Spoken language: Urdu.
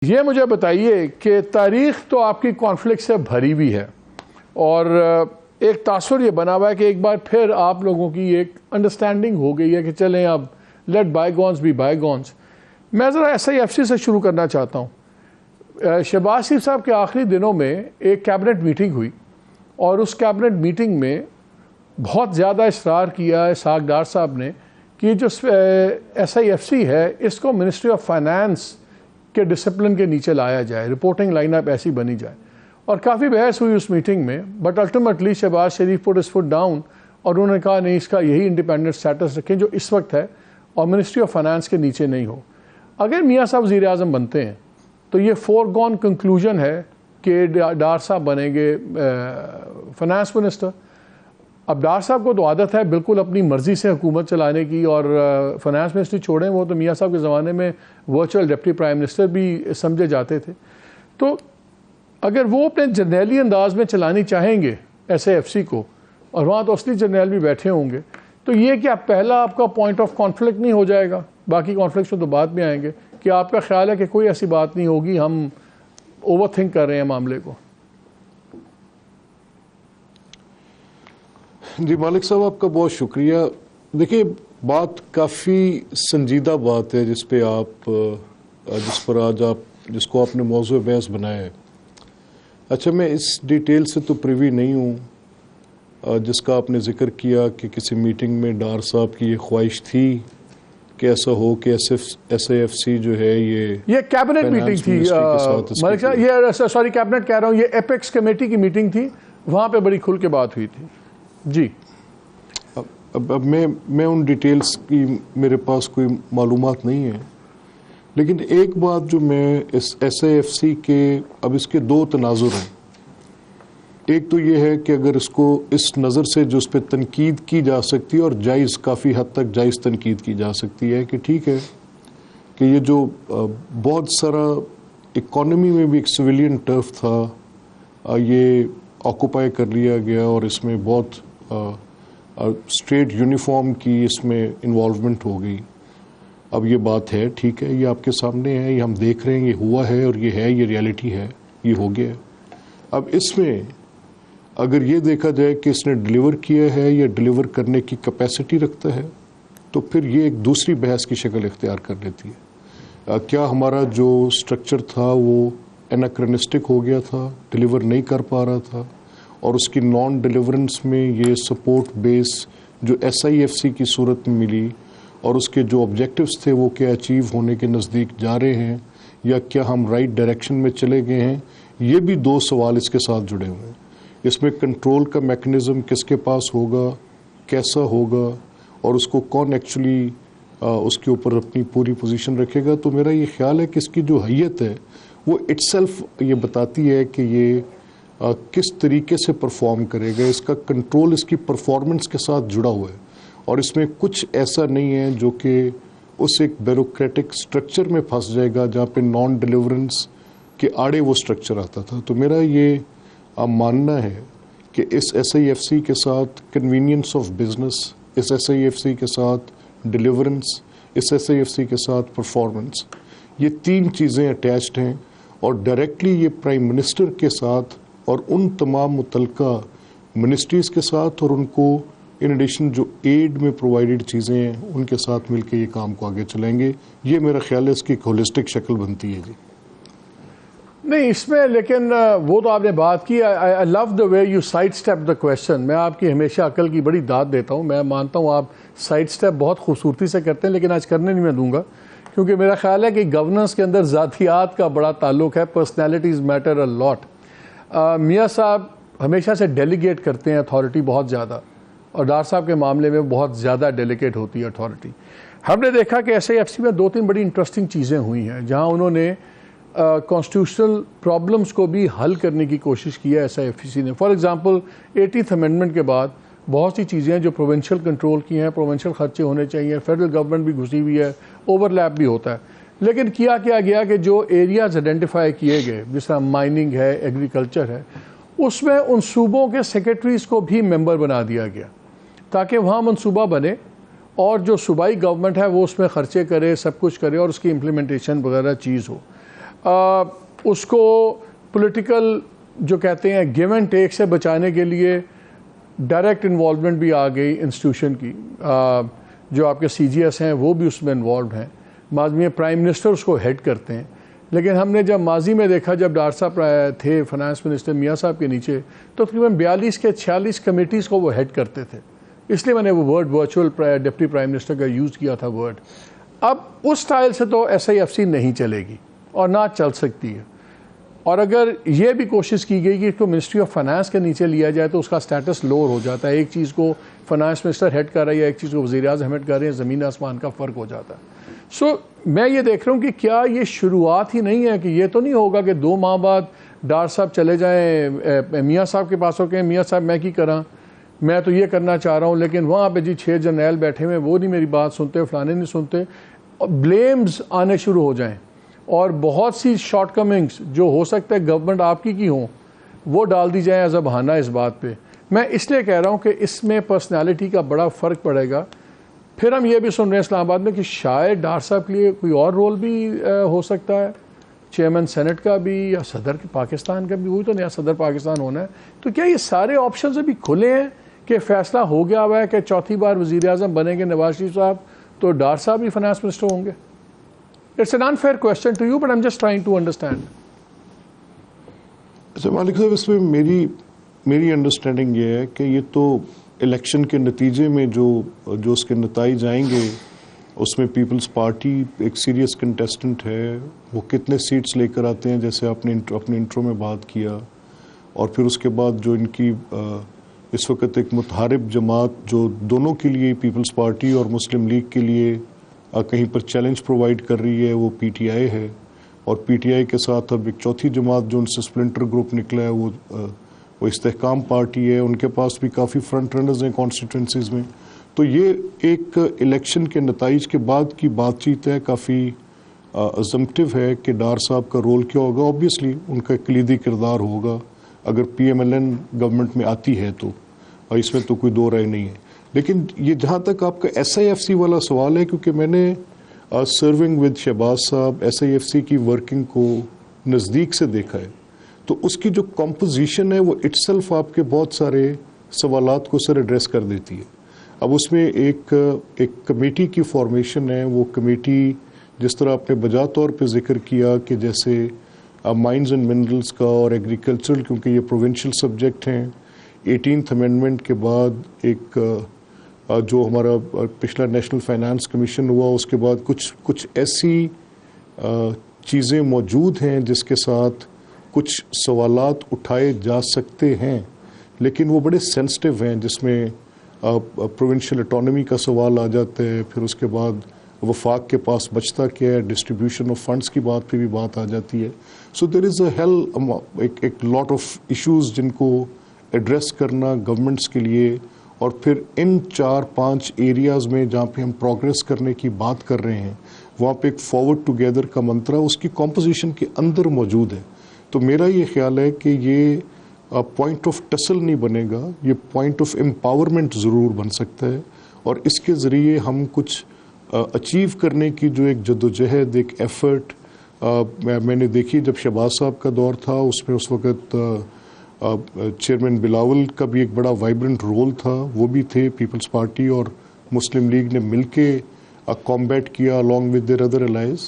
یہ مجھے بتائیے کہ تاریخ تو آپ کی کانفلکٹ سے بھری ہوئی ہے اور ایک تاثر یہ بنا ہوا ہے کہ ایک بار پھر آپ لوگوں کی ایک انڈرسٹینڈنگ ہو گئی ہے کہ چلیں اب لیٹ بائی گونز بی بائی گونز۔ میں ذرا SIFC سے شروع کرنا چاہتا ہوں۔ شہباز شریف صاحب کے آخری دنوں میں ایک کیبنٹ میٹنگ ہوئی اور اس کیبنٹ میٹنگ میں بہت زیادہ اصرار کیا اسحاق ڈار صاحب نے کہ جو SIFC ہے اس کو منسٹری آف فائنانس کے ڈسپلن کے نیچے لایا جائے، رپورٹنگ لائن اپ ایسی بنی جائے، اور کافی بحث ہوئی اس میٹنگ میں، but ultimately Shahbaz Sharif put his foot down اور انہوں نے کہا نہیں، اس کا یہی انڈیپینڈنٹ سٹیٹس رکھیں جو اس وقت ہے اور منسٹری آف فائنانس کے نیچے نہیں ہو۔ اگر میاں صاحب وزیر اعظم بنتے ہیں تو یہ فور گون کنکلوژن ہے کہ ڈار صاحب بنیں گے فائنانس منسٹر۔ اب ڈار صاحب کو تو عادت ہے بالکل اپنی مرضی سے حکومت چلانے کی، اور فائنانس منسٹری چھوڑیں، وہ تو میاں صاحب کے زمانے میں ورچوئل ڈپٹی پرائم منسٹر بھی سمجھے جاتے تھے۔ تو اگر وہ اپنے جرنیلی انداز میں چلانی چاہیں گے SIFC کو، اور وہاں تو اصلی جرنیل بھی بیٹھے ہوں گے، تو یہ کیا پہلا آپ کا پوائنٹ آف کانفلکٹ نہیں ہو جائے گا؟ باقی کانفلکٹس تو بعد میں آئیں گے کہ آپ کا خیال ہے کہ کوئی ایسی بات نہیں ہوگی، ہم اوور تھنک کر رہے ہیں معاملے کو؟ جی مالک صاحب، آپ کا بہت شکریہ۔ دیکھیے، بات کافی سنجیدہ بات ہے جس پہ جس کو آپ نے موضوع بحث بنایا ہے۔ اچھا، میں اس ڈیٹیل سے تو پریوی نہیں ہوں جس کا آپ نے ذکر کیا کہ کسی میٹنگ میں ڈار صاحب کی یہ خواہش تھی کہ ایسا ہو کہ SIFC جو ہے یہ کیبنٹ میٹنگ تھی مالک صاحب، یہ سوری کیبنٹ کہہ رہا ہوں، یہ ایپیکس کمیٹی کی میٹنگ تھی، وہاں پہ بڑی کھل کے بات ہوئی تھی۔ جی اب میں ان ڈیٹیلز کی میرے پاس کوئی معلومات نہیں ہے، لیکن ایک بات جو میں اس SIFC کے اب اس کے دو تناظر ہیں۔ ایک تو یہ ہے کہ اگر اس کو اس نظر سے جو اس پہ تنقید کی جا سکتی ہے، اور جائز، کافی حد تک جائز تنقید کی جا سکتی ہے، کہ ٹھیک ہے کہ یہ جو بہت سارا اکانومی میں بھی ایک سویلین ٹرف تھا، یہ آکوپائی کر لیا گیا اور اس میں بہت اسٹیٹ یونیفارم کی اس میں انوالومنٹ ہو گئی۔ اب یہ بات ہے، ٹھیک ہے، یہ آپ کے سامنے ہے، یہ ہم دیکھ رہے ہیں، یہ ہوا ہے اور یہ ہے، یہ ریالٹی ہے، یہ ہو گیا۔ اب اس میں اگر یہ دیکھا جائے کہ اس نے ڈیلیور کیا ہے یا ڈیلیور کرنے کی کیپیسٹی رکھتا ہے، تو پھر یہ ایک دوسری بحث کی شکل اختیار کر لیتی ہے۔ کیا ہمارا جو سٹرکچر تھا وہ اناکرونسٹک ہو گیا تھا، ڈیلیور نہیں کر پا رہا تھا، اور اس کی نان ڈیلیورنس میں یہ سپورٹ بیس جو SIFC کی صورت میں ملی اور اس کے جو آبجیکٹیوز تھے وہ کیا اچیو ہونے کے نزدیک جا رہے ہیں، یا کیا ہم رائٹ ڈائریکشن میں چلے گئے ہیں؟ یہ بھی دو سوال اس کے ساتھ جڑے ہوئے ہیں۔ اس میں کنٹرول کا میکنزم کس کے پاس ہوگا، کیسا ہوگا، اور اس کو کون ایکچولی اس کے اوپر اپنی پوری پوزیشن رکھے گا۔ تو میرا یہ خیال ہے کہ اس کی جو حیت ہے وہ اٹ سیلف یہ بتاتی ہے کہ یہ کس طریقے سے پرفارم کرے گا۔ اس کا کنٹرول اس کی پرفارمنس کے ساتھ جڑا ہوا ہے، اور اس میں کچھ ایسا نہیں ہے جو کہ اس ایک بیوروکریٹک سٹرکچر میں پھنس جائے گا جہاں پہ نان ڈیلیورنس کے آڑے وہ سٹرکچر آتا تھا۔ تو میرا یہ ماننا ہے کہ اس SIFC کے ساتھ کنوینئنس آف بزنس، اس SIFC کے ساتھ ڈیلیورنس، اس SIFC کے ساتھ پرفارمنس، یہ تین چیزیں اٹیچڈ ہیں، اور ڈائریکٹلی یہ پرائم منسٹر کے ساتھ اور ان تمام متعلقہ منسٹریز کے ساتھ، اور ان کو ان ایڈیشن جو ایڈ میں پرووائڈڈ چیزیں ہیں ان کے ساتھ مل کے یہ کام کو آگے چلائیں گے۔ یہ میرا خیال ہے اس کی ایک ہولسٹک شکل بنتی ہے۔ جی نہیں، اس میں لیکن وہ تو آپ نے بات کی، I love the way you side step the question۔ میں آپ کی ہمیشہ عقل کی بڑی داد دیتا ہوں، میں مانتا ہوں آپ سائڈ سٹیپ بہت خوبصورتی سے کرتے ہیں، لیکن آج کرنے نہیں میں دوں گا، کیونکہ میرا خیال ہے کہ گورننس کے اندر ذاتیات کا بڑا تعلق ہے، پرسنالٹیز میٹر اے لاٹ۔ میاں صاحب ہمیشہ سے ڈیلیگیٹ کرتے ہیں اتھارٹی بہت زیادہ، اور ڈار صاحب کے معاملے میں بہت زیادہ ڈیلیگیٹ ہوتی ہے اتھارٹی۔ ہم نے دیکھا کہ SIFC میں دو تین بڑی انٹرسٹنگ چیزیں ہوئی ہیں جہاں انہوں نے کانسٹیٹیوشنل پرابلمس کو بھی حل کرنے کی کوشش کی ہے SIFC نے۔ فار ایگزامپل 80th امینڈمنٹ کے بعد بہت سی چیزیں ہیں جو پروونشل کنٹرول کی ہیں، پروونشل خرچے ہونے چاہیے، فیڈرل گورنمنٹ بھی گھسی ہوئی ہے، اوور لیپ بھی ہوتا ہے، لیکن کیا گیا کہ جو ایریاز آئیڈینٹیفائی کیے گئے جس طرح مائننگ ہے، ایگریکلچر ہے، اس میں ان صوبوں کے سیکرٹریز کو بھی ممبر بنا دیا گیا تاکہ وہاں منصوبہ بنے اور جو صوبائی گورنمنٹ ہے وہ اس میں خرچے کرے، سب کچھ کرے اور اس کی امپلیمنٹیشن وغیرہ چیز ہو۔ اس کو پولیٹیکل جو کہتے ہیں گیو اینڈ ٹیک سے بچانے کے لیے ڈائریکٹ انوالومنٹ بھی آ گئی انسٹیٹیوشن کی. جو آپ کے سی جی ایس ہیں وہ بھی اس میں انوالوڈ ہیں. ماضی پرائم منسٹر اس کو ہیڈ کرتے ہیں. لیکن ہم نے جب ماضی میں دیکھا جب ڈاکٹر صاحب تھے فائنانس منسٹر میاں صاحب کے نیچے تو تقریباً 42 کے 46 کمیٹیز کو وہ ہیڈ کرتے تھے. اس لیے میں نے وہ word virtual deputy prime minister کا یوز کیا تھا ورڈ. اب اس سٹائل سے تو ایس آئی ایف سی نہیں چلے گی اور نہ چل سکتی ہے. اور اگر یہ بھی کوشش کی گئی کہ اس کو منسٹری آف فائنانس کے نیچے لیا جائے تو اس کا سٹیٹس لوور ہو جاتا ہے. ایک چیز کو فائنانس منسٹر ہیڈ کر رہا ہے یا ایک چیز کو وزیر اعظم ہیڈ کر رہے ہیں, زمین آسمان کا فرق ہو جاتا ہے. سو میں یہ دیکھ رہا ہوں کہ کیا یہ شروعات ہی نہیں ہے کہ یہ تو نہیں ہوگا کہ 2 ماہ بعد ڈاکٹر صاحب چلے جائیں میاں صاحب کے پاس ہو کہ میاں صاحب میں کی کراں, میں تو یہ کرنا چاہ رہا ہوں لیکن وہاں پہ جی 6 جرنیل بیٹھے ہوئے وہ نہیں میری بات سنتے, فلانے نہیں سنتے, بلیمز آنے شروع ہو جائیں اور بہت سی شارٹ کمنگز جو ہو سکتا ہے گورنمنٹ آپ کی ہوں وہ ڈال دی جائیں ایز اے بہانہ اس بات پہ. میں اس لیے کہہ رہا ہوں کہ اس میں پرسنالٹی کا بڑا فرق پڑے گا. پھر ہم یہ بھی سن رہے ہیں اسلام آباد میں کہ شاید ڈاکٹر صاحب کے لیے کوئی اور رول بھی ہو سکتا ہے, چیئرمین سینٹ کا بھی یا صدر پاکستان کا بھی. وہی تو نیا صدر پاکستان ہونا ہے. تو کیا یہ سارے آپشنز ابھی کھلے ہیں کہ فیصلہ ہو گیا ہوا ہے کہ چوتھی بار وزیر اعظم بنیں گے نواز شریف صاحب تو ڈاکٹر صاحب بھی فائنانس منسٹر ہوں گے؟ It's an unfair question to you, but I'm just trying to understand. اچھا مالک صاحب, اس میں میری انڈرسٹینڈنگ یہ ہے کہ یہ تو الیکشن کے نتیجے میں جو اس کے نتائج آئیں گے اس میں پیپلز پارٹی ایک سیریس کنٹیسٹنٹ ہے. وہ کتنے سیٹس لے کر آتے ہیں جیسے آپ نے اپنے انٹرو میں بات کیا, اور پھر اس کے بعد جو ان کی اس وقت ایک متحارب جماعت جو دونوں کے لیے پیپلز پارٹی اور مسلم لیگ کے لیے کہیں پر چیلنج پرووائڈ کر رہی ہے وہ پی ٹی آئی ہے. اور پی ٹی آئی کے ساتھ اب ایک چوتھی جماعت جو ان سے سپلنٹر گروپ نکلا ہے وہ استحکام پارٹی ہے. ان کے پاس بھی کافی فرنٹ رنرز ہیں کانسٹیٹوئنسیز میں. تو یہ ایک الیکشن کے نتائج کے بعد کی بات چیت ہے, کافی ازمپٹیو ہے کہ ڈار صاحب کا رول کیا ہوگا. آبویسلی ان کا کلیدی کردار ہوگا اگر P M L N government میں آتی ہے تو, اور اس میں تو کوئی دو رائے نہیں ہے. لیکن یہ جہاں تک آپ کا ایس آئی ایف سی والا سوال ہے, کیونکہ میں نے سرونگ ود شہباز صاحب ایس آئی ایف سی کی ورکنگ کو نزدیک سے دیکھا ہے, تو اس کی جو کمپوزیشن ہے وہ اٹ سیلف آپ کے بہت سارے سوالات کو سر ایڈریس کر دیتی ہے. اب اس میں ایک کمیٹی کی فارمیشن ہے. وہ کمیٹی جس طرح آپ نے بجا طور پہ ذکر کیا کہ جیسے مائنز اینڈ منرلز کا اور ایگریکلچرل, کیونکہ یہ پروونشل سبجیکٹ ہیں, 18th امینڈمنٹ کے بعد ایک جو ہمارا پچھلا نیشنل فائنانس کمیشن ہوا اس کے بعد کچھ ایسی چیزیں موجود ہیں جس کے ساتھ کچھ سوالات اٹھائے جا سکتے ہیں, لیکن وہ بڑے سینسٹیو ہیں, جس میں پروونشل اٹانومی کا سوال آ جاتا ہے. پھر اس کے بعد وفاق کے پاس بچتا کیا ہے, ڈسٹریبیوشن آف فنڈز کی بات پہ بھی بات آ جاتی ہے. سو دیر از اے ایک لاٹ آف ایشوز جن کو ایڈریس کرنا گورنمنٹس کے لیے. اور پھر ان 4-5 ایریاز میں جہاں پہ ہم پروگریس کرنے کی بات کر رہے ہیں وہاں پہ ایک فارورڈ ٹوگیدر کا منترا اس کی کمپوزیشن کے اندر موجود ہے. تو میرا یہ خیال ہے کہ یہ پوائنٹ آف ٹسل نہیں بنے گا, یہ پوائنٹ آف امپاورمنٹ ضرور بن سکتا ہے. اور اس کے ذریعے ہم کچھ اچیو کرنے کی جو ایک جدوجہد, ایک ایفرٹ میں نے دیکھی جب شہباز صاحب کا دور تھا, اس میں اس وقت چیئرمین بلاول کا بھی ایک بڑا وائبرنٹ رول تھا. وہ بھی تھے, پیپلز پارٹی اور مسلم لیگ نے مل کے کامبیٹ کیا along with their other allies.